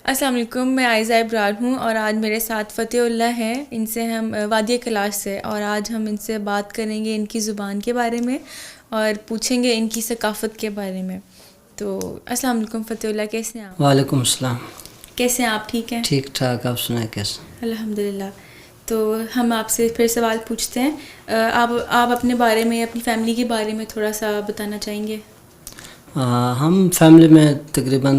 السلام علیکم، میں عائزہ ابرار ہوں اور آج میرے ساتھ فتح اللہ ہیں. ان سے ہم وادی کلاش سے، اور آج ہم ان سے بات کریں گے ان کی زبان کے بارے میں اور پوچھیں گے ان کی ثقافت کے بارے میں. تو السلام علیکم فتح اللہ، کیسے ہیں آپ؟ وعلیکم السلام. کیسے ہیں آپ؟ ٹھیک ہیں؟ ٹھیک ٹھاک. آپ سنائیں کیسے؟ الحمدللہ. تو ہم آپ سے پھر سوال پوچھتے ہیں. آپ اپنے بارے میں، اپنی فیملی کے بارے میں تھوڑا سا بتانا چاہیں گے؟ ہم فیملی میں تقریباً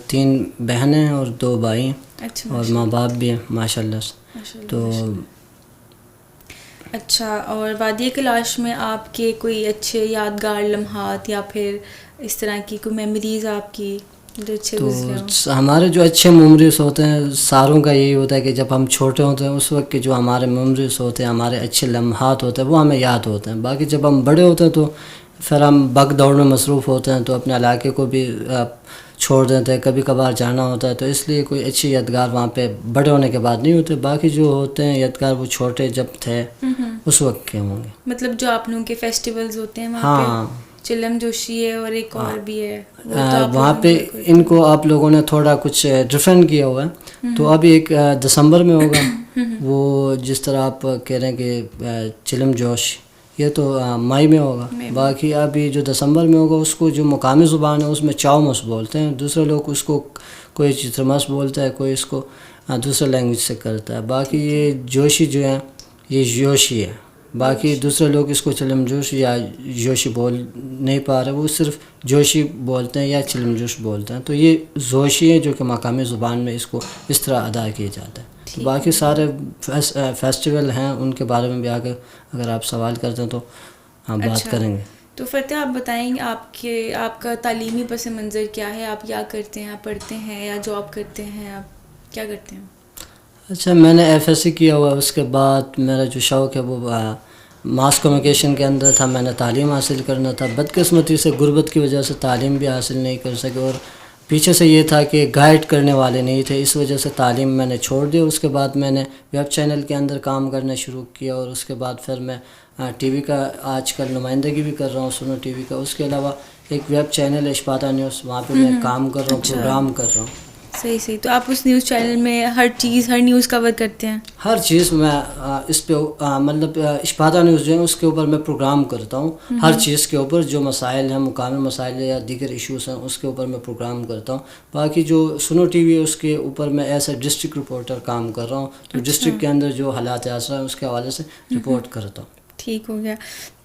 3 بہنیں اور 2 بھائی، اچھا، اور ماں باپ بھی ہیں ماشاء اللہ سے. تو اچھا، اور وادی کلاش میں آپ کے کوئی اچھے یادگار لمحات یا پھر اس طرح کی کوئی میموریز آپ کی جو اچھے تو گزرے ہوں؟ ہمارے جو اچھے میموریز ہوتے ہیں ساروں کا یہی ہوتا ہے کہ جب ہم چھوٹے ہوتے ہیں اس وقت کے جو ہمارے میموریز ہوتے ہیں، ہمارے اچھے لمحات ہوتے ہیں، وہ ہمیں یاد ہوتے ہیں. باقی جب ہم بڑے ہوتے ہیں تو پھر ہم بھگ دوڑ میں مصروف ہوتے ہیں، تو اپنے علاقے کو بھی چھوڑ دیتے ہیں. کبھی کبھار جانا ہوتا ہے، تو اس لیے کوئی اچھی یادگار وہاں پہ بڑے ہونے کے بعد نہیں ہوتے. باقی جو ہوتے ہیں یادگار وہ چھوٹے جب تھے اس وقت کے ہوں گے. مطلب جو آپ لوگوں کے فیسٹیولز ہوتے ہیں وہاں پہ، ہاں، چلم جوشی ہے اور ایک اور بھی ہے، وہ تو آپ وہاں لوگ پہ انجوائے کرتے ان ہیں. کو آپ لوگوں نے تھوڑا کچھ ڈفرینٹ کیا ہوا ہے. تو ابھی ایک دسمبر میں ہوگا، وہ جس طرح آپ کہہ رہے ہیں کہ چلم جوش، یہ تو مئی میں ہوگا. باقی ابھی جو دسمبر میں ہوگا اس کو جو مقامی زبان ہے اس میں چاؤمس بولتے ہیں. دوسرے لوگ اس کو کوئی چترمس بولتا ہے، کوئی اس کو دوسرے لینگویج سے کرتا ہے. باقی یہ جوشی جو ہے یہ جوشی ہے. باقی دوسرے لوگ اس کو چلم جوش یا جوشی بول نہیں پا رہے، وہ صرف جوشی بولتے ہیں یا چلم جوش بولتے ہیں. تو یہ زوشی ہے جو کہ مقامی زبان میں اس کو اس طرح ادا کیا جاتا ہے. تو باقی سارے فیسٹیول ہیں ان کے بارے میں بھی آگے اگر آپ سوال کرتے ہیں تو ہم بات کریں گے. تو فتح آپ بتائیں گے آپ کا تعلیمی پس منظر کیا ہے؟ آپ کیا کرتے ہیں؟ آپ پڑھتے ہیں یا جاب کرتے ہیں؟ آپ کیا کرتے ہیں؟ اچھا، میں نے ایف ایس سی کیا ہوا. اس کے بعد میرا جو شوق ہے وہ ماس کمیونیکیشن کے اندر تھا. میں نے تعلیم حاصل کرنا تھا. بدقسمتی سے غربت کی وجہ سے تعلیم بھی حاصل نہیں کر سکے، اور پیچھے سے یہ تھا کہ گائیڈ کرنے والے نہیں تھے، اس وجہ سے تعلیم میں نے چھوڑ دی. اس کے بعد میں نے ویب چینل کے اندر کام کرنا شروع کیا، اور اس کے بعد پھر میں ٹی وی کا آج کل نمائندگی بھی کر رہا ہوں، سنو ٹی وی کا. اس کے علاوہ ایک ویب چینل ہے اشپاتا نیوز، وہاں پہ میں کام کر رہا ہوں، پروگرام کر رہا ہوں. صحیح. تو آپ اس نیوز چینل میں ہر نیوز کور کرتے ہیں؟ ہر چیز میں اس پہ مطلب اشپاتا نیوز جو ہے اس کے اوپر میں پروگرام کرتا ہوں. ہر چیز کے اوپر جو مسائل ہیں، مقامی مسائل یا دیگر ایشوز ہیں، اس کے اوپر میں پروگرام کرتا ہوں. باقی جو سنو ٹی وی ہے اس کے اوپر میں ایز اے ڈسٹرکٹ رپورٹر کام کر رہا ہوں. تو ڈسٹرکٹ کے اندر جو حالات اثر ہیں اس کے حوالے سے رپورٹ کرتا ہوں. ٹھیک ہو گیا.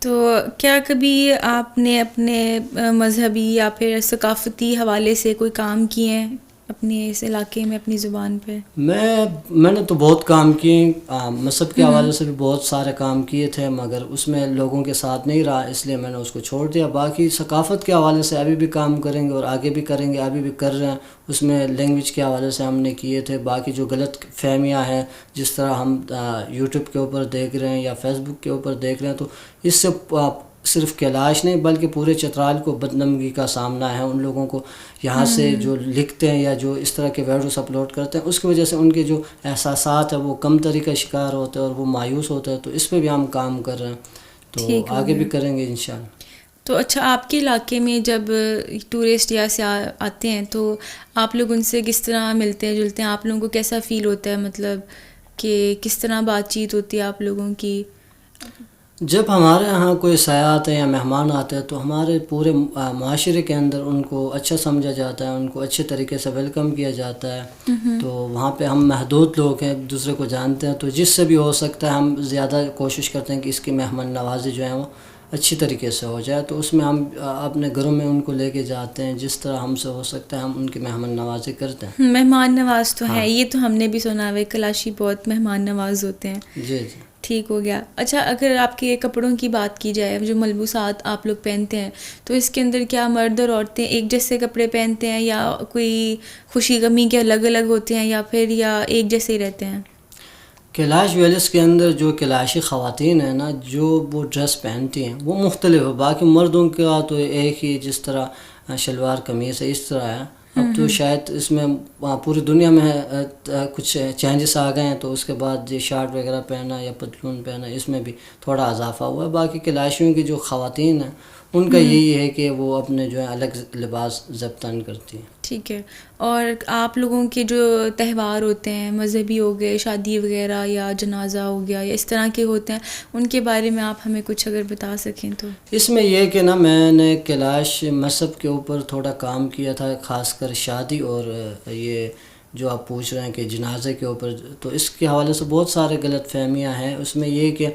تو کیا کبھی آپ نے اپنے مذہبی یا پھر ثقافتی حوالے سے کوئی کام کیے ہیں اپنے اس علاقے میں، اپنی زبان پہ؟ میں نے تو بہت کام کیے. مذہب کے حوالے سے بھی بہت سارے کام کیے تھے، مگر اس میں لوگوں کے ساتھ نہیں رہا، اس لیے میں نے اس کو چھوڑ دیا. باقی ثقافت کے حوالے سے ابھی بھی کام کریں گے اور آگے بھی کریں گے، ابھی بھی کر رہے ہیں. اس میں لینگویج کے حوالے سے ہم نے کیے تھے. باقی جو غلط فہمیاں ہیں، جس طرح ہم یوٹیوب کے اوپر دیکھ رہے ہیں یا فیس بک کے اوپر دیکھ رہے ہیں، تو اس سے صرف کیلاش نہیں بلکہ پورے چترال کو بدنمگی کا سامنا ہے. ان لوگوں کو یہاں سے جو لکھتے ہیں یا جو اس طرح کے ویڈیوز اپلوڈ کرتے ہیں، اس کی وجہ سے ان کے جو احساسات ہیں وہ کم تری کا شکار ہوتے ہیں اور وہ مایوس ہوتے ہیں. تو اس پہ بھی ہم کام کر رہے ہیں، تو آگے بھی کریں گے انشاءاللہ. تو اچھا، آپ کے علاقے میں جب ٹورسٹ یا سیاح آتے ہیں تو آپ لوگ ان سے کس طرح ملتے ہیں جلتے ہیں؟ آپ لوگوں کو کیسا فیل ہوتا ہے، مطلب کہ کس طرح بات چیت ہوتی ہے آپ لوگوں کی؟ جب ہمارے ہاں کوئی سیاح آتے ہیں یا مہمان آتے ہیں تو ہمارے پورے معاشرے کے اندر ان کو اچھا سمجھا جاتا ہے، ان کو اچھے طریقے سے ویلکم کیا جاتا ہے. تو وہاں پہ ہم محدود لوگ ہیں، ایک دوسرے کو جانتے ہیں، تو جس سے بھی ہو سکتا ہے ہم زیادہ کوشش کرتے ہیں کہ اس کی مہمان نوازی جو ہے وہ اچھی طریقے سے ہو جائے. تو اس میں ہم اپنے گھروں میں ان کو لے کے جاتے ہیں، جس طرح ہم سے ہو سکتا ہے ہم ان کی مہمان نوازی کرتے ہیں. مہمان نواز تو ہے، یہ تو ہم نے بھی سنا ہے، کلاشی بہت مہمان نواز ہوتے ہیں. جی. ٹھیک ہو گیا. اچھا، اگر آپ کے کپڑوں کی بات کی جائے، جو ملبوسات آپ لوگ پہنتے ہیں، تو اس کے اندر کیا مرد اور عورتیں ایک جیسے کپڑے پہنتے ہیں، یا کوئی خوشی غمی کے الگ الگ ہوتے ہیں، یا پھر ایک جیسے ہی رہتے ہیں؟ کیلاش ویلس کے اندر جو کلاشی خواتین ہیں نا، جو وہ ڈریس پہنتی ہیں وہ مختلف ہے. باقی مردوں کا تو ایک ہی، جس طرح شلوار قمیص ہے اس طرح ہے. اب تو شاید اس میں پوری دنیا میں کچھ چینجز آ گئے ہیں، تو اس کے بعد یہ شارٹ وغیرہ پہنا یا پتلون پہنا، اس میں بھی تھوڑا اضافہ ہوا ہے. باقی کلاشیوں کی جو خواتین ہیں ان کا یہی ہے کہ وہ اپنے جو ہے الگ لباس ضبطاً کرتی ہیں. ٹھیک ہے. اور آپ لوگوں کے جو تہوار ہوتے ہیں مذہبی ہو گئے، شادی وغیرہ یا جنازہ ہو گیا یا اس طرح کے ہوتے ہیں، ان کے بارے میں آپ ہمیں کچھ اگر بتا سکیں تو. اس میں یہ کہ نا میں نے کیلاش مذہب کے اوپر تھوڑا کام کیا تھا، خاص کر شادی اور یہ جو آپ پوچھ رہے ہیں کہ جنازے کے اوپر، تو اس کے حوالے سے بہت سارے غلط فہمیاں ہیں. اس میں یہ کہ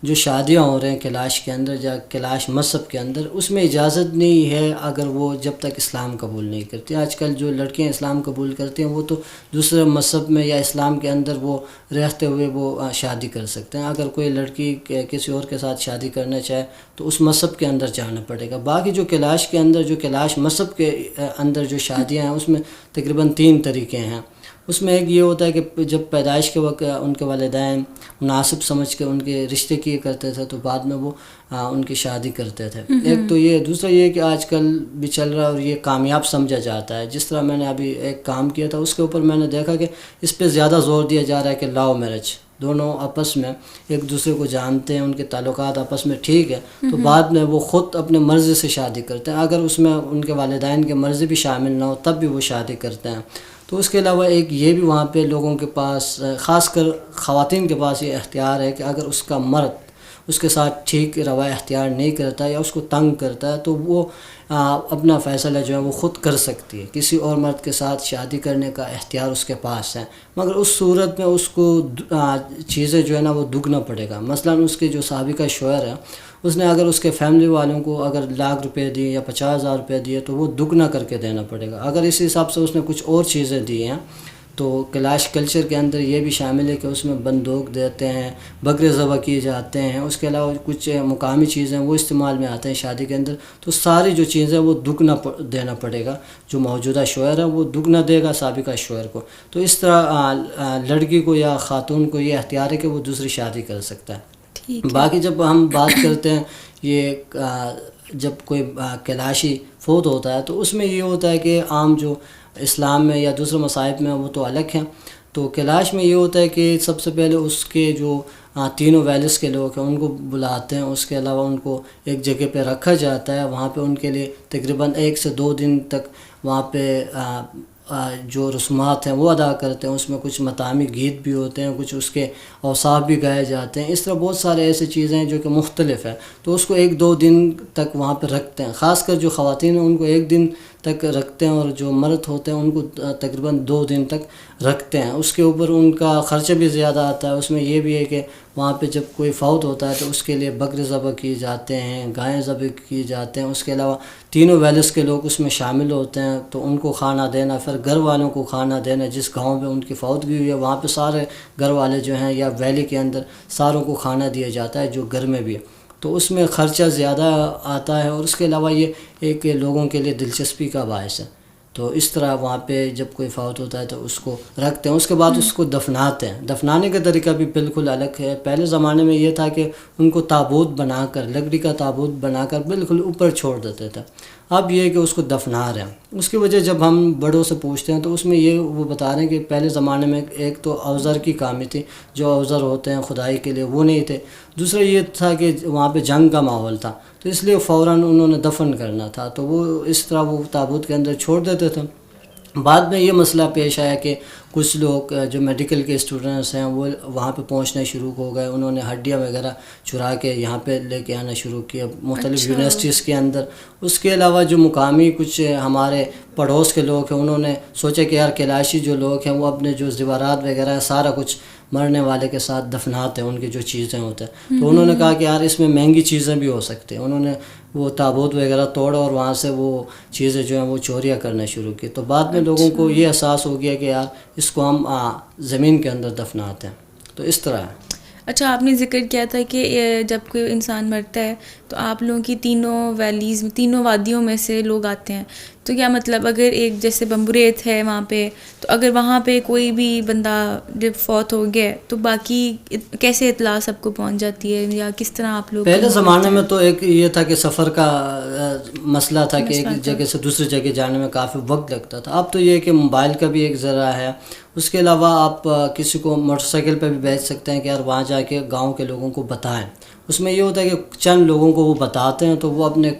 جو شادیاں ہو رہے ہیں کیلاش کے اندر یا کیلاش مذہب کے اندر، اس میں اجازت نہیں ہے اگر وہ جب تک اسلام قبول نہیں کرتی. آج کل جو لڑکیاں اسلام قبول کرتی ہیں وہ تو دوسرے مذہب میں یا اسلام کے اندر وہ رہتے ہوئے وہ شادی کر سکتے ہیں. اگر کوئی لڑکی کسی اور کے ساتھ شادی کرنا چاہے تو اس مذہب کے اندر جانا پڑے گا. باقی جو کیلاش کے اندر، جو کیلاش مذہب کے اندر جو شادیاں ہیں، اس میں تقریباً 3 طریقے ہیں. اس میں ایک یہ ہوتا ہے کہ جب پیدائش کے وقت ان کے والدین مناسب سمجھ کے ان کے رشتے کیے کرتے تھے تو بعد میں وہ ان کی شادی کرتے تھے. ایک تو یہ. دوسرا یہ کہ آج کل بھی چل رہا ہے اور یہ کامیاب سمجھا جاتا ہے. جس طرح میں نے ابھی ایک کام کیا تھا اس کے اوپر میں نے دیکھا کہ اس پہ زیادہ زور دیا جا رہا ہے کہ لاؤ میرج، دونوں آپس میں ایک دوسرے کو جانتے ہیں، ان کے تعلقات آپس میں ٹھیک ہے، تو بعد میں وہ خود اپنے مرضی سے شادی کرتے ہیں. اگر اس میں ان کے والدین کی مرضی بھی شامل نہ ہو تب بھی وہ شادی کرتے ہیں. تو اس کے علاوہ ایک یہ بھی وہاں پہ لوگوں کے پاس، خاص کر خواتین کے پاس یہ اختیار ہے کہ اگر اس کا مرد اس کے ساتھ ٹھیک رویہ اختیار نہیں کرتا یا اس کو تنگ کرتا ہے تو وہ اپنا فیصلہ جو ہے وہ خود کر سکتی ہے. کسی اور مرد کے ساتھ شادی کرنے کا اختیار اس کے پاس ہے، مگر اس صورت میں اس کو چیزیں جو ہے نا وہ دگنا پڑے گا. مثلا اس کے جو سابقہ شوہر ہے، اس نے اگر اس کے فیملی والوں کو اگر ₹1,00,000 دیے یا ₹50,000 دیے تو وہ دگنا کر کے دینا پڑے گا. اگر اس حساب سے اس نے کچھ اور چیزیں دی ہیں تو کیلاش کلچر کے اندر یہ بھی شامل ہے کہ اس میں بندوق دیتے ہیں، بکرے ذبح کیے جاتے ہیں. اس کے علاوہ کچھ مقامی چیزیں وہ استعمال میں آتے ہیں شادی کے اندر. تو ساری جو چیزیں وہ دگنا دینا پڑے گا. جو موجودہ شوہر ہے وہ دگنا دے گا سابقہ شوہر کو. تو اس طرح لڑکی کو یا خاتون کو یہ اختیار ہے کہ وہ دوسری شادی کر سکتا ہے. باقی جب ہم بات کرتے ہیں یہ جب کوئی کیلاشی فوت ہوتا ہے تو اس میں یہ ہوتا ہے کہ عام جو اسلام میں یا دوسرے مذاہب میں وہ تو الگ ہیں. تو کیلاش میں یہ ہوتا ہے کہ سب سے پہلے اس کے جو 3 ویلس کے لوگ ہیں ان کو بلاتے ہیں. اس کے علاوہ ان کو ایک جگہ پہ رکھا جاتا ہے. وہاں پہ ان کے لیے تقریباً 1 سے 2 دن تک وہاں پہ جو رسومات ہیں وہ ادا کرتے ہیں. اس میں کچھ مقامی گیت بھی ہوتے ہیں، کچھ اس کے اوصاف بھی گائے جاتے ہیں. اس طرح بہت سارے ایسے چیزیں ہیں جو کہ مختلف ہیں. تو اس کو 1-2 دن تک وہاں پہ رکھتے ہیں. خاص کر جو خواتین ہیں ان کو 1 دن تک رکھتے ہیں اور جو مرد ہوتے ہیں ان کو تقریباً 2 دن تک رکھتے ہیں. اس کے اوپر ان کا خرچہ بھی زیادہ آتا ہے. اس میں یہ بھی ہے کہ وہاں پہ جب کوئی فوت ہوتا ہے تو اس کے لیے بکرے ذبح کیے جاتے ہیں، گائیں ذبح کیے جاتے ہیں. اس کے علاوہ 3 ویلس کے لوگ اس میں شامل ہوتے ہیں تو ان کو کھانا دینا، پھر گھر والوں کو کھانا دینا. جس گاؤں میں ان کی فوتگی ہوئی ہے وہاں پہ سارے گھر والے جو ہیں یا ویلی کے اندر ساروں کو کھانا دیا جاتا ہے جو گھر میں بھی ہے. تو اس میں خرچہ زیادہ آتا ہے اور اس کے علاوہ یہ ایک لوگوں کے لیے دلچسپی کا باعث ہے. تو اس طرح وہاں پہ جب کوئی فوت ہوتا ہے تو اس کو رکھتے ہیں. اس کے بعد اس کو دفناتے ہیں. دفنانے کا طریقہ بھی بالکل الگ ہے. پہلے زمانے میں یہ تھا کہ ان کو تابوت بنا کر، لکڑی کا تابوت بنا کر بالکل اوپر چھوڑ دیتے تھے. اب یہ ہے کہ اس کو دفنا رہے ہیں. اس کی وجہ جب ہم بڑوں سے پوچھتے ہیں تو اس میں یہ وہ بتا رہے ہیں کہ پہلے زمانے میں ایک تو اوزار کی کمی تھی، جو اوزار ہوتے ہیں خدائی کے لیے وہ نہیں تھے. دوسرا یہ تھا کہ وہاں پہ جنگ کا ماحول تھا تو اس لیے فوراً انہوں نے دفن کرنا تھا تو وہ اس طرح وہ تابوت کے اندر چھوڑ دیتے تھے. بعد میں یہ مسئلہ پیش آیا کہ کچھ لوگ جو میڈیکل کے اسٹوڈنٹس ہیں وہ وہاں پہ پہنچنے شروع ہو گئے. انہوں نے ہڈیاں وغیرہ چرا کے یہاں پہ لے کے آنا شروع کیا مختلف یونیورسٹیز کے اندر. اس کے علاوہ جو مقامی کچھ ہمارے پڑوس کے لوگ ہیں انہوں نے سوچا کہ یار کیلاشی جو لوگ ہیں وہ اپنے جو زیورات وغیرہ ہیں سارا کچھ مرنے والے کے ساتھ دفناتے ہیں، ان کی جو چیزیں ہوتے ہیں. تو انہوں نے کہا کہ یار اس میں مہنگی چیزیں بھی ہو سکتی ہیں. انہوں نے وہ تابوت وغیرہ توڑا اور وہاں سے وہ چیزیں جو ہیں وہ چوریاں کرنا شروع کی. تو بعد میں لوگوں کو یہ احساس ہو گیا کہ یار اس کو ہم زمین کے اندر دفناتے ہیں. تو اس طرح ہے. اچھا، آپ نے ذکر کیا تھا کہ جب کوئی انسان مرتا ہے تو آپ لوگوں کی 3 ویلیز، 3 وادیوں میں سے لوگ آتے ہیں. تو کیا مطلب اگر ایک جیسے بمبریت ہے وہاں پہ، تو اگر وہاں پہ کوئی بھی بندہ جب فوت ہو گیا تو باقی کیسے اطلاع سب کو پہنچ جاتی ہے، یا کس طرح آپ لوگ؟ پہلے زمانے میں تو ایک یہ تھا کہ سفر کا مسئلہ تھا کہ ایک جگہ سے دوسری جگہ جانے میں کافی وقت لگتا تھا. اب تو یہ کہ موبائل کا بھی ایک ذرائع ہے. اس کے علاوہ آپ کسی کو موٹر سائیکل پہ بھی بھیج سکتے ہیں کہ یار وہاں جا کے گاؤں کے لوگوں کو بتائیں. اس میں یہ ہوتا ہے کہ چند لوگوں کو وہ بتاتے ہیں تو وہ اپنے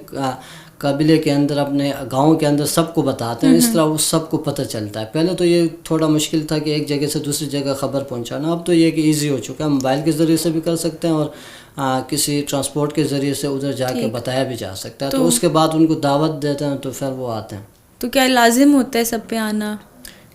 قبیلے کے اندر، اپنے گاؤں کے اندر سب کو بتاتے ہیں. اس طرح وہ سب کو پتہ چلتا ہے. پہلے تو یہ تھوڑا مشکل تھا کہ ایک جگہ سے دوسری جگہ خبر پہنچانا. اب تو یہ کہ ایزی ہو چکا ہے، موبائل کے ذریعے سے بھی کر سکتے ہیں اور کسی ٹرانسپورٹ کے ذریعے سے ادھر جا کے بتایا بھی جا سکتا ہے. تو اس کے بعد ان کو دعوت دیتے ہیں تو پھر وہ آتے ہیں. تو کیا لازم ہوتا ہے سب پہ آنا؟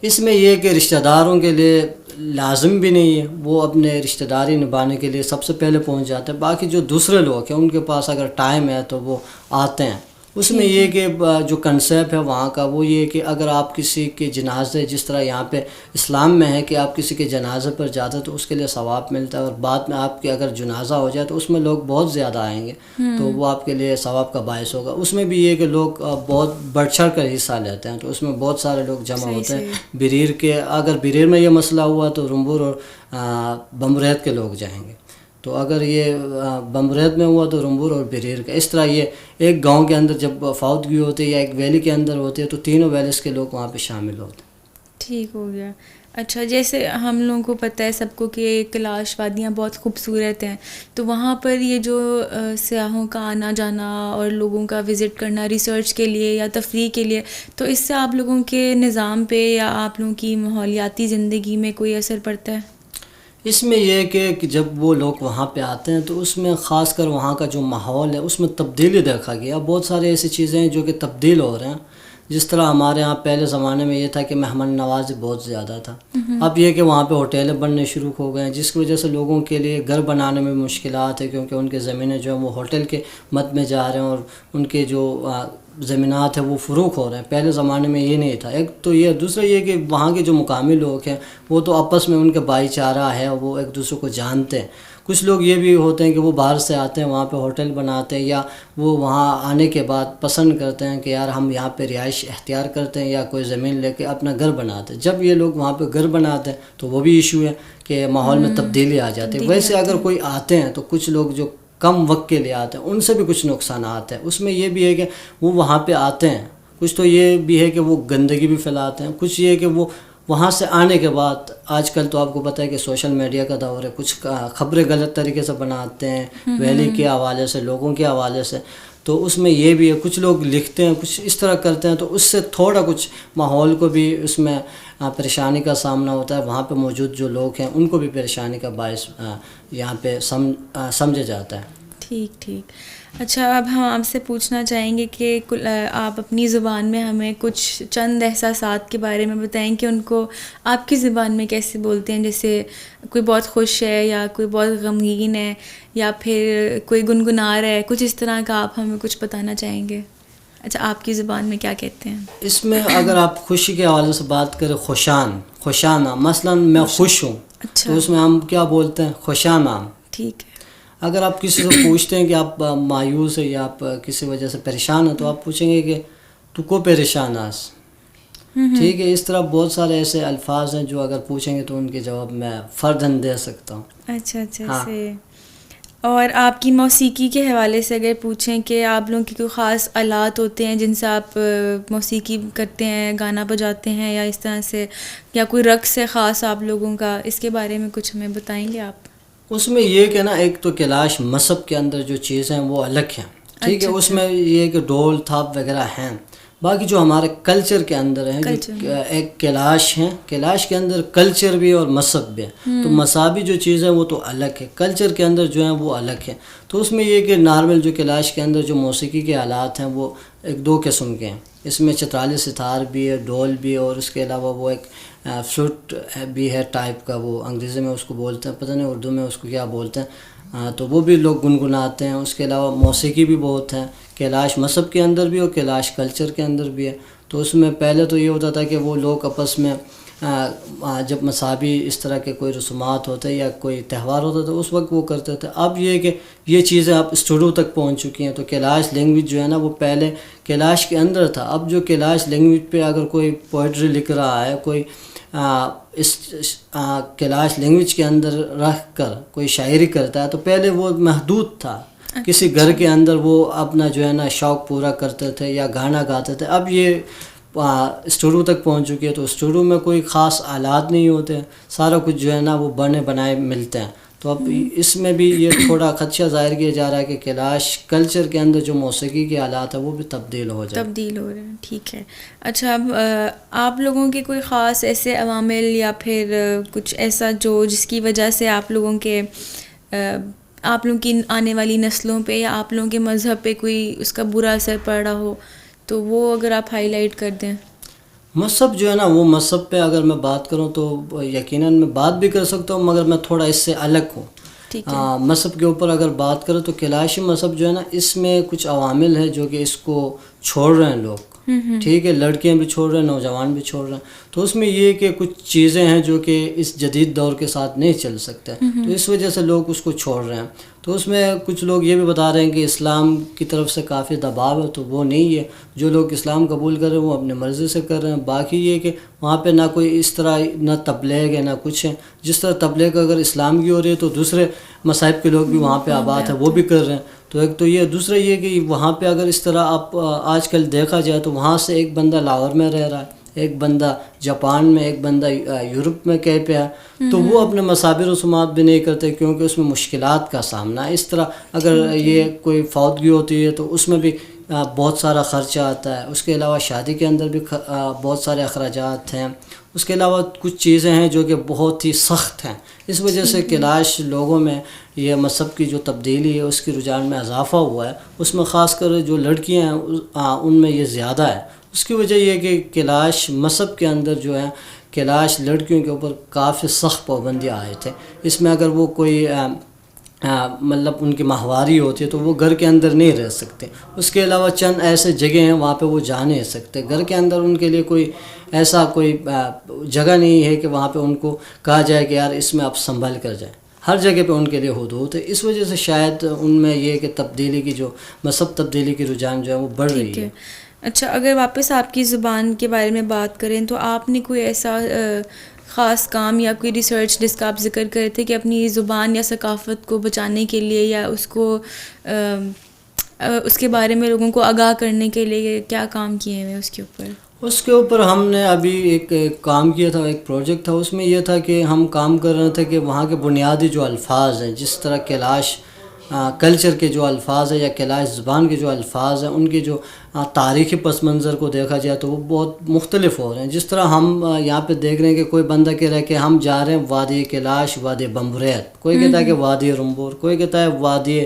اس میں یہ کہ رشتہ داروں کے لیے لازم بھی نہیں ہے، وہ اپنے رشتہ داری نبھانے کے لیے سب سے پہلے پہنچ جاتے ہیں. باقی جو دوسرے لوگ ہیں ان کے پاس اگر ٹائم ہے تو وہ آتے ہیں. اس میں یہ کہ جو کنسیپٹ ہے وہاں کا وہ یہ کہ اگر آپ کسی کے جنازے، جس طرح یہاں پہ اسلام میں ہے کہ آپ کسی کے جنازے پر جاتے ہیں تو اس کے لیے ثواب ملتا ہے، اور بعد میں آپ کے اگر جنازہ ہو جائے تو اس میں لوگ بہت زیادہ آئیں گے تو وہ آپ کے لیے ثواب کا باعث ہوگا. اس میں بھی یہ کہ لوگ بہت بڑھ چڑھ کر حصہ لیتے ہیں، تو اس میں بہت سارے لوگ جمع ہوتے ہیں. بریر کے، اگر بریر میں یہ مسئلہ ہوا تو رمبور اور بمبریت کے لوگ جائیں گے. تو اگر یہ بمبریت میں ہوا تو رمبور اور بریر کا. اس طرح یہ ایک گاؤں کے اندر جب فوتگی ہوتی ہے یا ایک ویلی کے اندر ہوتی ہے تو تینوں ویلیز کے لوگ وہاں پہ شامل ہوتے ہیں. ٹھیک ہو گیا. اچھا، جیسے ہم لوگوں کو پتہ ہے سب کو کہ کیلاش وادیاں بہت خوبصورت ہیں، تو وہاں پر یہ جو سیاحوں کا آنا جانا اور لوگوں کا وزٹ کرنا ریسرچ کے لیے یا تفریح کے لیے، تو اس سے آپ لوگوں کے نظام پہ یا آپ لوگوں کی ماحولیاتی زندگی میں کوئی اثر پڑتا ہے؟ اس میں یہ کہ جب وہ لوگ وہاں پہ آتے ہیں تو اس میں خاص کر وہاں کا جو ماحول ہے اس میں تبدیلی دیکھا گیا. بہت سارے ایسی چیزیں ہیں جو کہ تبدیل ہو رہے ہیں. جس طرح ہمارے ہاں پہلے زمانے میں یہ تھا کہ مہمان نوازی بہت زیادہ تھا. اب یہ کہ وہاں پہ ہوٹلیں بننے شروع ہو گئے ہیں، جس کی وجہ سے لوگوں کے لیے گھر بنانے میں مشکلات ہیں، کیونکہ ان کے زمینیں جو ہیں وہ ہوٹل کے مد میں جا رہے ہیں اور ان کے جو زمینات ہیں وہ فروخت ہو رہے ہیں. پہلے زمانے میں یہ نہیں تھا. ایک تو یہ، دوسرا یہ کہ وہاں کے جو مقامی لوگ ہیں وہ تو آپس میں ان کا بھائی چارہ ہے، وہ ایک دوسرے کو جانتے ہیں. کچھ لوگ یہ بھی ہوتے ہیں کہ وہ باہر سے آتے ہیں، وہاں پہ ہوٹل بناتے ہیں، یا وہ وہاں آنے کے بعد پسند کرتے ہیں کہ یار ہم یہاں پہ رہائش اختیار کرتے ہیں یا کوئی زمین لے کے اپنا گھر بناتے ہیں. جب یہ لوگ وہاں پہ گھر بناتے ہیں تو وہ بھی ایشو ہے کہ ماحول میں تبدیلی آ جاتی ہے. ویسے اگر کوئی آتے ہیں تو کچھ لوگ جو کم وقت کے لیے آتے ہیں ان سے بھی کچھ نقصانات ہیں. اس میں یہ بھی ہے کہ وہ وہاں پہ آتے ہیں، کچھ تو یہ بھی ہے کہ وہ گندگی بھی پھیلاتے ہیں. کچھ یہ ہے کہ وہ وہاں سے آنے کے بعد، آج کل تو آپ کو پتہ ہے کہ سوشل میڈیا کا دور ہے، کچھ خبریں غلط طریقے سے بناتے ہیں ویلی کے حوالے سے، لوگوں کے حوالے سے. تو اس میں یہ بھی ہے، کچھ لوگ لکھتے ہیں، کچھ اس طرح کرتے ہیں، تو اس سے تھوڑا کچھ ماحول کو بھی اس میں پریشانی کا سامنا ہوتا ہے. وہاں پہ موجود جو لوگ ہیں ان کو بھی پریشانی کا باعث یہاں پہ سمجھا جاتا ہے. ٹھیک. اچھا، اب ہم آپ سے پوچھنا چاہیں گے کہ آپ اپنی زبان میں ہمیں کچھ چند احساسات کے بارے میں بتائیں کہ ان کو آپ کی زبان میں کیسے بولتے ہیں. جیسے کوئی بہت خوش ہے یا کوئی بہت غمگین ہے یا پھر کوئی گنگنا رہا ہے، کچھ اس طرح کا آپ ہمیں کچھ بتانا چاہیں گے. اچھا، آپ کی زبان میں کیا کہتے ہیں؟ اس میں اگر آپ خوشی کے حوالے سے بات کریں، خوشانہ، مثلا میں خوش ہوں تو اس میں ہم کیا بولتے ہیں؟ خوشانہ. ٹھیک ہے. اگر آپ کسی سے پوچھتے ہیں کہ آپ مایوس ہیں یا آپ کسی وجہ سے پریشان ہیں تو آپ پوچھیں گے کہ تو کو پریشان آس. ٹھیک ہے. اس طرح بہت سارے ایسے الفاظ ہیں جو اگر پوچھیں گے تو ان کے جواب میں فرداً دے سکتا ہوں. اچھا سے. اور آپ کی موسیقی کے حوالے سے اگر پوچھیں کہ آپ لوگوں کے کوئی خاص آلات ہوتے ہیں جن سے آپ موسیقی کرتے ہیں، گانا بجاتے ہیں یا اس طرح سے، یا کوئی رقص ہے خاص آپ لوگوں کا، اس کے بارے میں کچھ ہمیں بتائیں گے آپ؟ اس میں یہ کہ نا، ایک تو کیلاش مذہب کے اندر جو چیزیں ہیں وہ الگ ہیں. ٹھیک ہے. اس میں یہ کہ ڈھول تھاپ وغیرہ ہیں. باقی جو ہمارے کلچر کے اندر ہیں، ایک کیلاش ہیں، کیلاش کے اندر کلچر بھی اور مذہب بھی ہے. تو مذہبی جو چیز ہے وہ تو الگ ہے، کلچر کے اندر جو ہیں وہ الگ ہے. تو اس میں یہ کہ نارمل جو کیلاش کے اندر جو موسیقی کے آلات ہیں وہ ایک دو قسم کے ہیں. اس میں چترالی ستار بھی ہے، ڈھول بھی ہے، اور اس کے علاوہ وہ ایک فلوٹ بھی ہے ٹائپ کا، وہ انگریزی میں اس کو بولتے ہیں، پتہ نہیں اردو میں اس کو کیا بولتے ہیں. تو وہ بھی لوگ گنگناتے ہیں. اس کے علاوہ موسیقی بھی بہت ہیں، کیلاش مذہب کے اندر بھی اور کیلاش کلچر کے اندر بھی ہے. تو اس میں پہلے تو یہ ہوتا تھا کہ وہ لوگ آپس میں جب مذہبی اس طرح کے کوئی رسومات ہوتے یا کوئی تہوار ہوتا تو اس وقت وہ کرتے تھے. اب یہ کہ یہ چیزیں اب اسٹوڈیو تک پہنچ چکی ہیں. تو کیلاش لینگویج جو ہے نا وہ پہلے کیلاش کے اندر تھا. اب جو کیلاش لینگویج پہ اگر کوئی پوئٹری لکھ رہا ہے, کوئی اس کیلاش لینگویج کے اندر رہ کر کوئی شاعری کرتا ہے, تو پہلے وہ محدود تھا. کسی گھر کے اندر وہ اپنا جو ہے نا شوق پورا کرتے تھے یا گانا گاتے تھے. اب یہ اسٹوڈیو تک پہنچ چکی ہے. تو اسٹوڈیو میں کوئی خاص آلات نہیں ہوتے, سارا کچھ جو ہے نا وہ بنے بنائے ملتے ہیں. تو اب اس میں بھی یہ تھوڑا خدشہ ظاہر کیا جا رہا ہے کہ کیلاش کلچر کے اندر جو موسیقی کے آلات ہیں وہ بھی تبدیل ہو رہے ہیں. ٹھیک ہے. اچھا, اب آپ لوگوں کے کوئی خاص ایسے عوامل یا پھر کچھ ایسا جو جس کی وجہ سے آپ لوگوں کی آنے والی نسلوں پہ یا آپ لوگوں کے مذہب پہ کوئی اس کا برا اثر پڑ رہا ہو, تو وہ اگر آپ ہائی لائٹ کر دیں. مذہب جو ہے نا, وہ مذہب پہ اگر میں بات کروں تو یقیناً میں بات بھی کر سکتا ہوں, مگر میں تھوڑا اس سے الگ ہوں. مذہب کے اوپر اگر بات کریں تو کیلاشی مذہب جو ہے نا, اس میں کچھ عوامل ہیں جو کہ اس کو چھوڑ رہے ہیں لوگ. ٹھیک ہے, لڑکیاں بھی چھوڑ رہے ہیں, نوجوان بھی چھوڑ رہے ہیں. تو اس میں یہ کہ کچھ چیزیں ہیں جو کہ اس جدید دور کے ساتھ نہیں چل سکتے, تو اس وجہ سے لوگ اس کو چھوڑ رہے ہیں. تو اس میں کچھ لوگ یہ بھی بتا رہے ہیں کہ اسلام کی طرف سے کافی دباؤ ہے, تو وہ نہیں ہے. جو لوگ اسلام قبول کر رہے ہیں وہ اپنے مرضی سے کر رہے ہیں. باقی یہ کہ وہاں پہ نہ کوئی اس طرح نہ تبلیغ ہے نہ کچھ ہے. جس طرح تبلیغ اگر اسلام کی ہو رہی ہے تو دوسرے مذاہب کے لوگ بھی وہاں پہ آباد ہیں, وہ بھی کر رہے ہیں. تو ایک تو یہ, دوسرا یہ کہ وہاں پہ اگر اس طرح آپ آج کل دیکھا جائے تو وہاں سے ایک بندہ لاہور میں رہ رہا ہے, ایک بندہ جاپان میں, ایک بندہ یورپ میں کہیں پہ ہے, تو وہ اپنے مذہبی رسومات بھی نہیں کرتے کیونکہ اس میں مشکلات کا سامنا ہے. اس طرح اگر یہ کوئی فوتگی ہوتی ہے تو اس میں بھی بہت سارا خرچہ آتا ہے. اس کے علاوہ شادی کے اندر بھی بہت سارے اخراجات ہیں. اس کے علاوہ کچھ چیزیں ہیں جو کہ بہت ہی سخت ہیں. اس وجہ سے کیلاش لوگوں میں یہ مذہب کی جو تبدیلی ہے اس کی رجحان میں اضافہ ہوا ہے. اس میں خاص کر جو لڑکیاں ہیں ان میں یہ زیادہ ہے. اس کی وجہ یہ کہ کیلاش مذہب کے اندر جو ہے کیلاش لڑکیوں کے اوپر کافی سخت پابندیاں آئے تھے. اس میں اگر وہ کوئی مطلب ان کی ماہواری ہوتی ہے تو وہ گھر کے اندر نہیں رہ سکتے. اس کے علاوہ چند ایسے جگہ ہیں وہاں پہ وہ جا نہیں سکتے. گھر کے اندر ان کے لیے کوئی ایسا کوئی جگہ نہیں ہے کہ وہاں پہ ان کو کہا جائے کہ یار اس میں آپ سنبھل کر جائیں. ہر جگہ پہ ان کے لیے حدود ہے. اس وجہ سے شاید ان میں یہ کہ تبدیلی کی جو مذہب تبدیلی کی رجحان جو ہے وہ بڑھ رہی ہے. اچھا, اگر واپس آپ کی زبان کے بارے میں بات کریں تو آپ نے کوئی ایسا خاص کام یا کوئی ریسرچ جس کا آپ ذکر کرے تھے کہ اپنی زبان یا ثقافت کو بچانے کے لیے یا اس کے بارے میں لوگوں کو آگاہ کرنے کے لیے کیا کام کیے ہیں اس کے اوپر؟ اس کے اوپر ہم نے ابھی ایک کام کیا تھا, ایک پروجیکٹ تھا. اس میں یہ تھا کہ ہم کام کر رہے تھے کہ وہاں کے بنیادی جو الفاظ ہیں, جس طرح کیلاش کلچر کے جو الفاظ ہیں یا کیلاش زبان کے جو الفاظ ہیں, ان کے جو تاریخی پس منظر کو دیکھا جائے تو وہ بہت مختلف ہو رہے ہیں. جس طرح ہم یہاں پہ دیکھ رہے ہیں کہ کوئی بندہ کہہ رہا ہے کہ ہم جا رہے ہیں وادی کیلاش, وادی بمبریت, کوئی کہتا ہے کہ وادی رمبور, کوئی کہتا ہے وادی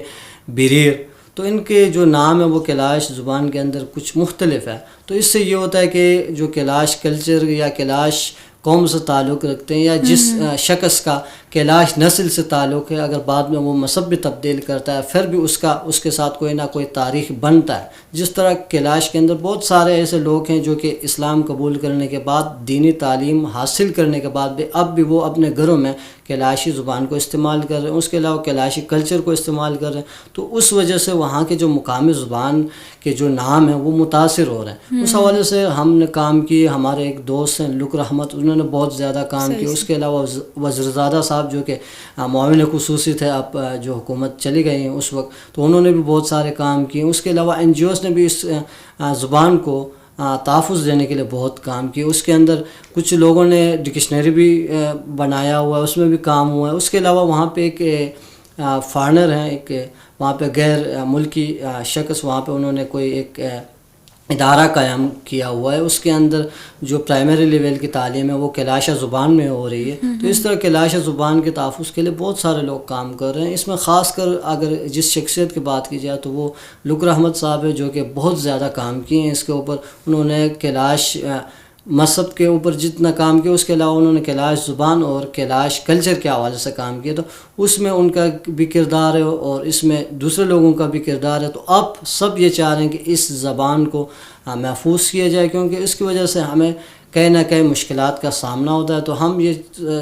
بریر. تو ان کے جو نام ہے وہ کیلاش زبان کے اندر کچھ مختلف ہے. تو اس سے یہ ہوتا ہے کہ جو کیلاش کلچر یا کیلاش قوم سے تعلق رکھتے ہیں یا جس شخص کا کیلاش نسل سے تعلق ہے, اگر بعد میں وہ مذہب بھی تبدیل کرتا ہے پھر بھی اس کے ساتھ کوئی نہ کوئی تاریخ بنتا ہے. جس طرح کیلاش کے اندر بہت سارے ایسے لوگ ہیں جو کہ اسلام قبول کرنے کے بعد, دینی تعلیم حاصل کرنے کے بعد بھی اب بھی وہ اپنے گھروں میں کیلاشی زبان کو استعمال کر رہے ہیں. اس کے علاوہ کیلاشی کلچر کو استعمال کر رہے ہیں. تو اس وجہ سے وہاں کے جو مقامی زبان کے جو نام ہیں وہ متاثر ہو رہے ہیں. اس حوالے سے ہم نے کام کیے. ہمارے ایک دوست ہیں لک رحمت, انہوں نے بہت زیادہ کام کیا. اس کے علاوہ وزیرزادہ صاحب جو کہ معاون خصوصی تھے, اب جو حکومت چلی گئی ہیں اس وقت, تو انہوں نے بھی بہت سارے کام کیے. اس کے علاوہ NGOs نے بھی اس زبان کو تحفظ دینے کے لیے بہت کام کیے. اس کے اندر کچھ لوگوں نے ڈکشنری بھی بنایا ہوا ہے, اس میں بھی کام ہوا ہے. اس کے علاوہ وہاں پہ ایک فارنر ہیں, ایک وہاں پہ غیر ملکی شخص, وہاں پہ انہوں نے کوئی ایک ادارہ قائم کیا ہوا ہے. اس کے اندر جو پرائمری لیول کی تعلیم ہے وہ کیلاشا زبان میں ہو رہی ہے. تو اس طرح کیلاشا زبان کے تحفظ کے لیے بہت سارے لوگ کام کر رہے ہیں. اس میں خاص کر اگر جس شخصیت کی بات کی جائے تو وہ لکر احمد صاحب ہے, جو کہ بہت زیادہ کام کیے ہیں اس کے اوپر. انہوں نے کیلاش مذہب کے اوپر جتنا کام کیا, اس کے علاوہ انہوں نے کیلاش زبان اور کیلاش کلچر کے حوالے سے کام کیا. تو اس میں ان کا بھی کردار ہے اور اس میں دوسرے لوگوں کا بھی کردار ہے. تو اب سب یہ چاہ رہے ہیں کہ اس زبان کو محفوظ کیا جائے, کیونکہ اس کی وجہ سے ہمیں کئی نہ کئی مشکلات کا سامنا ہوتا ہے. تو ہم یہ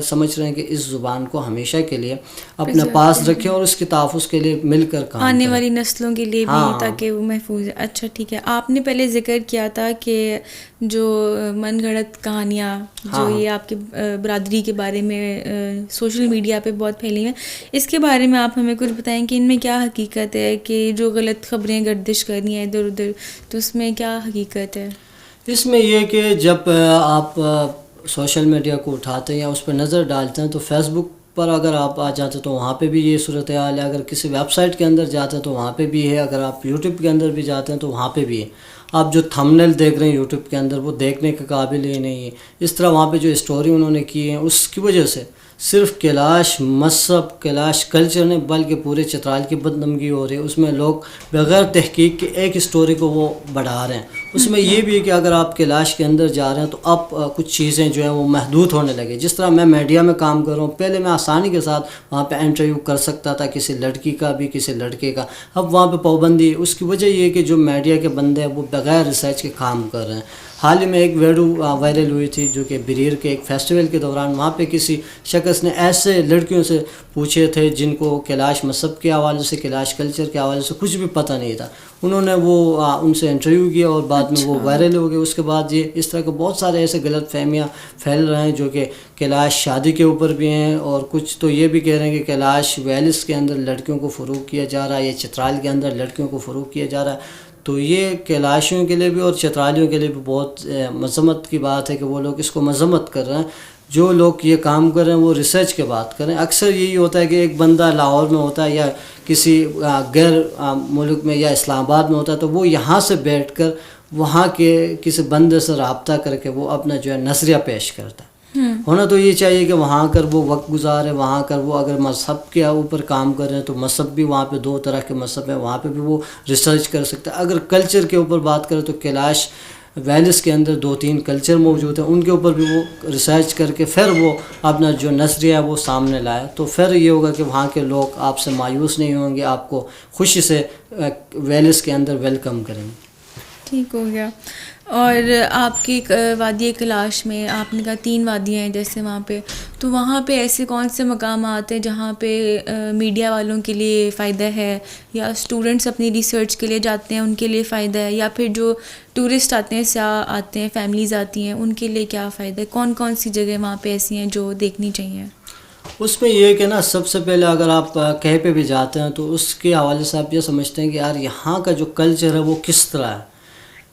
سمجھ رہے ہیں کہ اس زبان کو ہمیشہ کے لیے اپنے پاس رکھیں اور اس کے تحفظ کے لیے مل کر کام آنے کریں. والی نسلوں کے لیے بھی تاکہ وہ محفوظ ہے. اچھا ٹھیک ہے. آپ نے پہلے ذکر کیا تھا کہ جو من گھڑت کہانیاں جو یہ آپ کی برادری کے بارے میں سوشل میڈیا پہ بہت پھیلی ہیں, اس کے بارے میں آپ ہمیں کچھ بتائیں کہ ان میں کیا حقیقت ہے, کہ جو غلط خبریں گردش کر رہی ہیں ادھر ادھر, تو اس میں کیا حقیقت ہے؟ اس میں یہ کہ جب آپ سوشل میڈیا کو اٹھاتے ہیں یا اس پہ نظر ڈالتے ہیں تو فیس بک پر اگر آپ آ جاتے ہیں تو وہاں پہ بھی یہ صورتحال ہے, اگر کسی ویب سائٹ کے اندر جاتے ہیں تو وہاں پہ بھی ہے, اگر آپ یوٹیوب کے اندر بھی جاتے ہیں تو وہاں پہ بھی ہے. آپ جو تھمبنیل دیکھ رہے ہیں یوٹیوب کے اندر وہ دیکھنے کے قابل ہی نہیں ہے. اس طرح وہاں پہ جو اسٹوری انہوں نے کی ہے اس کی وجہ سے صرف کیلاش مذہب کیلاش کلچر نہیں بلکہ پورے چترال کی بدنامگی ہو رہی ہے. اس میں لوگ بغیر تحقیق کے ایک اسٹوری کو وہ بڑھا رہے ہیں. اس میں یہ بھی ہے کہ اگر آپ کیلاش کے اندر جا رہے ہیں تو اب کچھ چیزیں جو ہیں وہ محدود ہونے لگے. جس طرح میں میڈیا میں کام کر رہا ہوں, پہلے میں آسانی کے ساتھ وہاں پہ انٹرویو کر سکتا تھا کسی لڑکی کا بھی کسی لڑکے کا, اب وہاں پہ پابندی. اس کی وجہ یہ ہے کہ جو میڈیا کے بندے ہیں وہ بغیر ریسرچ کے کام کر رہے ہیں. حال ہی میں ایک ویڈیو وائرل ہوئی تھی جو کہ بریر کے ایک فیسٹیول کے دوران وہاں پہ کسی شخص نے ایسے لڑکیوں سے پوچھے تھے جن کو کیلاش مذہب کے حوالے سے کیلاش کلچر کے حوالے سے کچھ بھی پتہ نہیں تھا. انہوں نے وہ ان سے انٹرویو کیا اور بعد میں وہ وائرل ہو گئے. اس کے بعد یہ اس طرح کے بہت سارے ایسے غلط فہمیاں پھیل رہے ہیں جو کہ کیلاش شادی کے اوپر بھی ہیں, اور کچھ تو یہ بھی کہہ رہے ہیں کہ کیلاش ویلس کے اندر لڑکیوں کو فروغ کیا جا رہا ہے یا چترال کے اندر لڑکیوں کو فروغ کیا جا رہا ہے. تو یہ کیلاشیوں کے لیے بھی اور چترالیوں کے لیے بھی بہت مذمت کی بات ہے کہ وہ لوگ اس کو مذمت کر رہے ہیں. جو لوگ یہ کام کر رہے ہیں وہ ریسرچ کے بات کریں. اکثر یہی ہوتا ہے کہ ایک بندہ لاہور میں ہوتا ہے یا کسی غیر ملک میں یا اسلام آباد میں ہوتا ہے تو وہ یہاں سے بیٹھ کر وہاں کے کسی بندے سے رابطہ کر کے وہ اپنا جو ہے نظریہ پیش کرتا ہے. ہونا تو یہ چاہیے کہ وہاں کر وہ وقت گزارے, وہاں کر وہ اگر مذہب کے اوپر کام کر رہے ہیں تو مذہب بھی وہاں پہ 2 طرح کے مذہب ہیں, وہاں پہ بھی وہ ریسرچ کر سکتا ہے. اگر کلچر کے اوپر بات کریں تو کیلاش ویلس کے اندر 2-3 کلچر موجود ہیں, ان کے اوپر بھی وہ ریسرچ کر کے پھر وہ اپنا جو نظریہ ہے وہ سامنے لائے. تو پھر یہ ہوگا کہ وہاں کے لوگ آپ سے مایوس نہیں ہوں گے, آپ کو خوشی سے ویلس کے اندر ویلکم کریں گے. ٹھیک ہو گیا. اور آپ کی وادی کیلاش میں آپ نے کہا 3 وادیاں ہیں جیسے وہاں پہ, تو وہاں پہ ایسے کون سے مقامات ہیں جہاں پہ میڈیا والوں کے لیے فائدہ ہے, یا اسٹوڈنٹس اپنی ریسرچ کے لیے جاتے ہیں ان کے لیے فائدہ ہے, یا پھر جو ٹورسٹ آتے ہیں سیاح آتے ہیں فیملیز آتی ہیں ان کے لیے کیا فائدہ ہے؟ کون کون سی جگہ وہاں پہ ایسی ہیں جو دیکھنی چاہیے؟ اس میں یہ کہ نا سب سے پہلے اگر آپ کہیں پہ بھی جاتے ہیں تو اس کے حوالے سے آپ یہ سمجھتے ہیں کہ یار یہاں کا جو کلچر ہے وہ کس طرح ہے,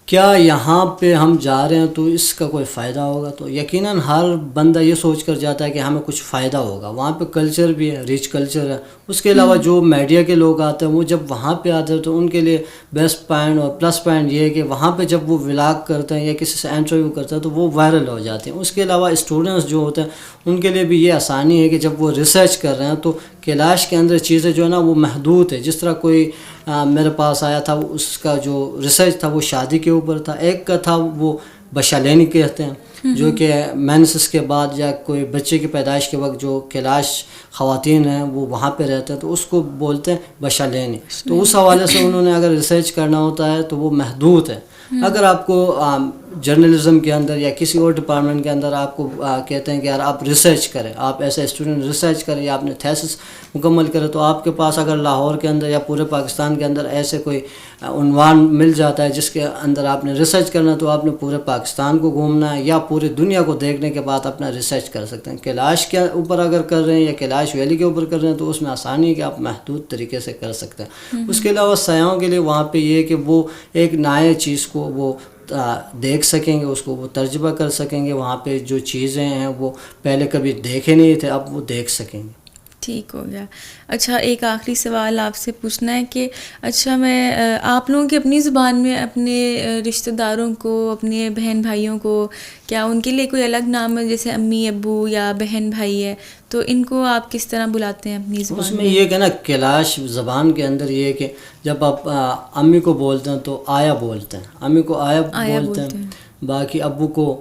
کیا یہاں پہ ہم جا رہے ہیں تو اس کا کوئی فائدہ ہوگا. تو یقیناً ہر بندہ یہ سوچ کر جاتا ہے کہ ہمیں کچھ فائدہ ہوگا. وہاں پہ کلچر بھی ہے, ریچ کلچر ہے. اس کے علاوہ جو میڈیا کے لوگ آتے ہیں وہ جب وہاں پہ آتے ہیں تو ان کے لیے بیسٹ پوائنٹ اور پلس پوائنٹ یہ ہے کہ وہاں پہ جب وہ ولاگ کرتے ہیں یا کسی سے انٹرویو کرتے ہیں تو وہ وائرل ہو جاتے ہیں. اس کے علاوہ اسٹوڈنٹس جو ہوتے ہیں ان کے لیے بھی یہ آسانی ہے کہ جب وہ ریسرچ کر رہے ہیں تو کیلاش کے اندر چیزیں جو ہے نا وہ محدود ہے. جس طرح کوئی میرے پاس آیا تھا, اس کا جو ریسرچ تھا وہ شادی کے اوپر تھا. ایک کا تھا وہ بشالینی کہتے ہیں جو کہ مینسس کے بعد یا کوئی بچے کی پیدائش کے وقت جو کیلاش خواتین ہیں وہ وہاں پہ رہتے ہیں تو اس کو بولتے ہیں بشالینی. تو اس حوالے سے انہوں نے اگر ریسرچ کرنا ہوتا ہے تو وہ محدود ہے. اگر آپ کو جرنلزم کے اندر یا کسی اور ڈپارٹمنٹ کے اندر آپ کو کہتے ہیں کہ یار آپ ریسرچ کریں, آپ ایسے اسٹوڈنٹ ریسرچ کریں یا آپ نے تھیسس مکمل کرے, تو آپ کے پاس اگر لاہور کے اندر یا پورے پاکستان کے اندر ایسے کوئی عنوان مل جاتا ہے جس کے اندر آپ نے ریسرچ کرنا ہے تو آپ نے پورے پاکستان کو گھومنا ہے یا پوری دنیا کو دیکھنے کے بعد اپنا ریسرچ کر سکتے ہیں. کیلاش کے اوپر اگر کر رہے ہیں یا کیلاش ویلی کے اوپر کر رہے ہیں تو اس میں آسانی ہے کہ آپ محدود طریقے سے کر سکتے ہیں. اس کے علاوہ سیاحوں کے لیے وہاں پہ یہ کہ وہ ایک نئے چیز کو وہ دیکھ سکیں گے, اس کو وہ ترجمہ کر سکیں گے. وہاں پہ جو چیزیں ہیں وہ پہلے کبھی دیکھے نہیں تھے, اب وہ دیکھ سکیں گے. ٹھیک ہو گیا. اچھا ایک آخری سوال آپ سے پوچھنا ہے کہ اچھا میں آپ لوگوں کی اپنی زبان میں اپنے رشتہ داروں کو, اپنے بہن بھائیوں کو, کیا ان کے لیے کوئی الگ نام ہے جیسے امی ابو یا بہن بھائی ہے, تو ان کو آپ کس طرح بلاتے ہیں اپنی زبان اس میں یہ کہ نا کیلاش زبان کے اندر یہ کہ جب آپ امی کو بولتے ہیں تو آیا بولتے ہیں, امی کو آیا بولتے ہیں. باقی ابو کو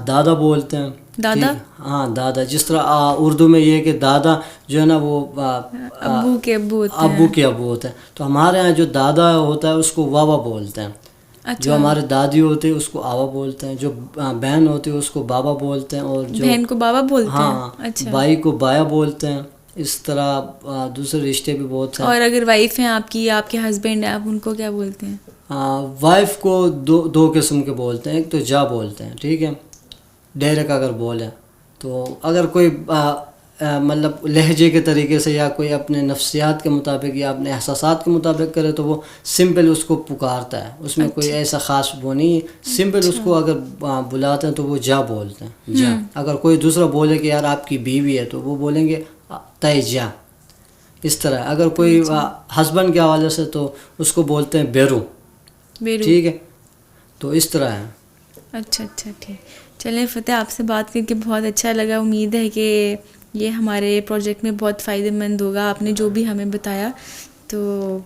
دادا بولتے ہیں. دادا, ہاں دادا. جس طرح اردو میں یہ کہ دادا جو ہے نا وہ ابو کے ابو ہوتے ہیں. ابو کے ابو ہوتے ہیں. تو ہمارے ہاں جو دادا ہوتا ہے اس کو واوا بولتے ہیں. جو ہمارے دادی ہوتے ہیں اس کو آوا بولتے ہیں, جو بہن ہوتی ہے اس کو بابا بولتے ہیں, اور جو بہن کو بابا بولتے ہیں. ہاں اچھا. بھائی کو بایا بولتے ہیں. اس طرح دوسرے رشتے بھی بہت ہیں. اور اگر وائف ہیں آپ کی, آپ کے ہسبینڈ ہیں, آپ ان کو کیا بولتے ہیں؟ وائف کو دو قسم کے بولتے ہیں. ایک تو جا بولتے ہیں, ٹھیک ہے, ڈائریکٹ اگر بولیں تو. اگر کوئی مطلب لہجے کے طریقے سے یا کوئی اپنے نفسیات کے مطابق یا اپنے احساسات کے مطابق کرے تو وہ سمپل اس کو پکارتا ہے, اس میں کوئی ایسا خاص وہ نہیں ہے. سمپل اس کو اگر بلاتے ہیں تو وہ جا بولتے ہیں, جا. اگر کوئی دوسرا بولے کہ یار آپ کی بیوی ہے تو وہ بولیں گے تے جا. اس طرح اگر کوئی ہسبینڈ کے حوالے سے تو اس کو بولتے ہیں بیرو, ٹھیک ہے. تو اس طرح ہے. اچھا اچھا ٹھیک. چلیں فتح, آپ سے بات کر کے بہت اچھا لگا. امید ہے کہ یہ ہمارے پروجیکٹ میں بہت فائدہ مند ہوگا, آپ نے جو بھی ہمیں بتایا. تو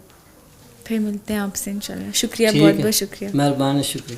پھر ملتے ہیں آپ سے انشاءاللہ. شکریہ, بہت بہت شکریہ. مہربانی, شکریہ.